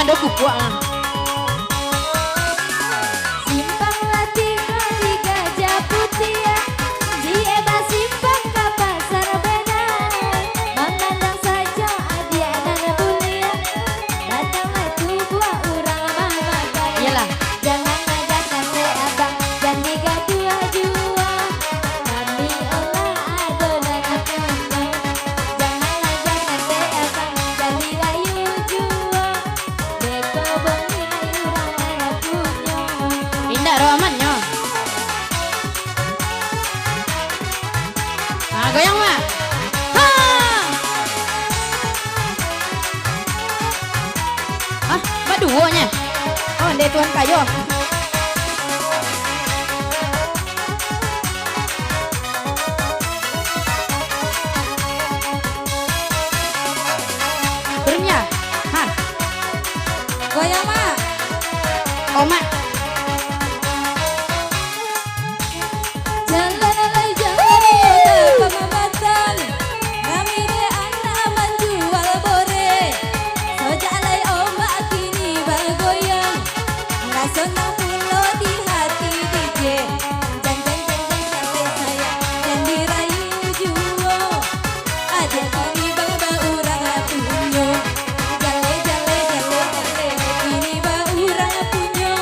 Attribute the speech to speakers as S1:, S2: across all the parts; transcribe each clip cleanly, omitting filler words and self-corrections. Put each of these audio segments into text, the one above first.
S1: ngado kukuak lah.
S2: Simpang Latih kali Gajah Putih ya, di Eba simpang ke pasar benar. Memandang saja adianan bulia, datanglah tubuh orang memakai.
S1: Iyalah.
S2: Jangan ngajak kate abang dan digaduh-dua, kami olah adonan punya. Jangan ngajak kate abang dan dirayu jua, beko bengi orang anak punya.
S1: Indah romannya. Ah, goyang mak. Ha! Ah, baduonya. Oh, dia tuan kayo. Turunnya. Ha.
S2: Goyang mak.
S1: Oh, mak.
S2: Jalan alai jalan kota pemabatan, kami de anak menjual bore. Soja alai ombak kini bergoyang, nggak senang pulau di hati DJ. Jan sampai sayang dan dirayu jua, ada kami bangga urang lapunyo. Jale kini ba urang punyo,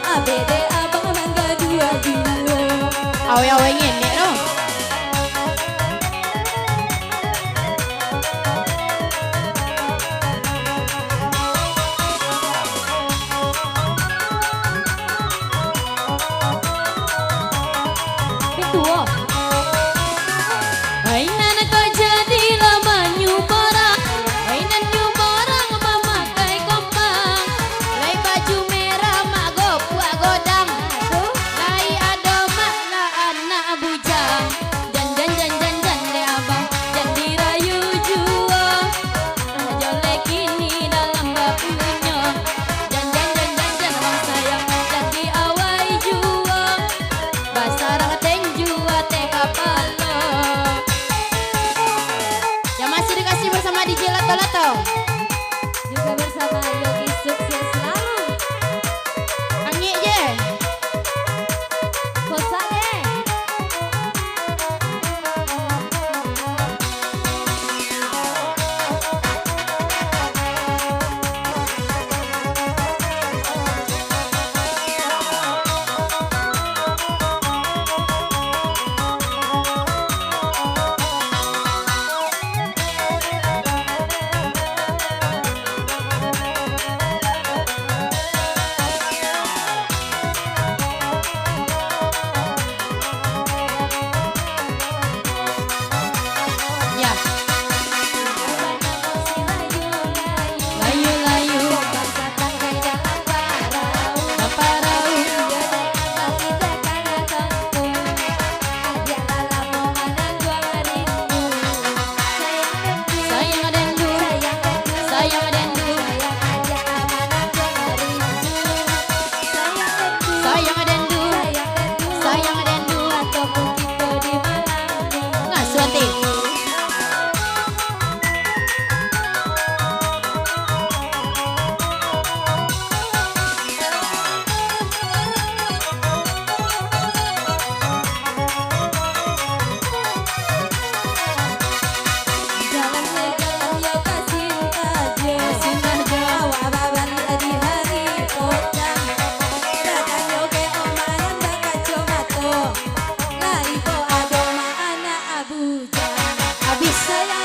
S2: abede abang mangga dua-dua.
S1: Awe-awe ngene no.
S2: Betul.
S1: Hai nana kau jadi lama nyuborang, hai nan nyuborang memakai kompang, lai baju merah mak gopua godang, lai ada mak la anak bujang, jan le abang, jan dirayu jua, jole kini dalam bapunya, jan abang sayang, jan diawai jua, basarang tenjua te kapalo. Yang masih dikasih bersama DJ Lato-Lato.
S2: Juga bersama Yogi sukses selalu.
S1: Angin je.
S2: Kosane.
S1: Ya. Layu-layu. Baparau. Sayang dendu. Sayang dendu. Sayang dendu. Sayang dendu. Ngasuh hati.
S2: Habis saya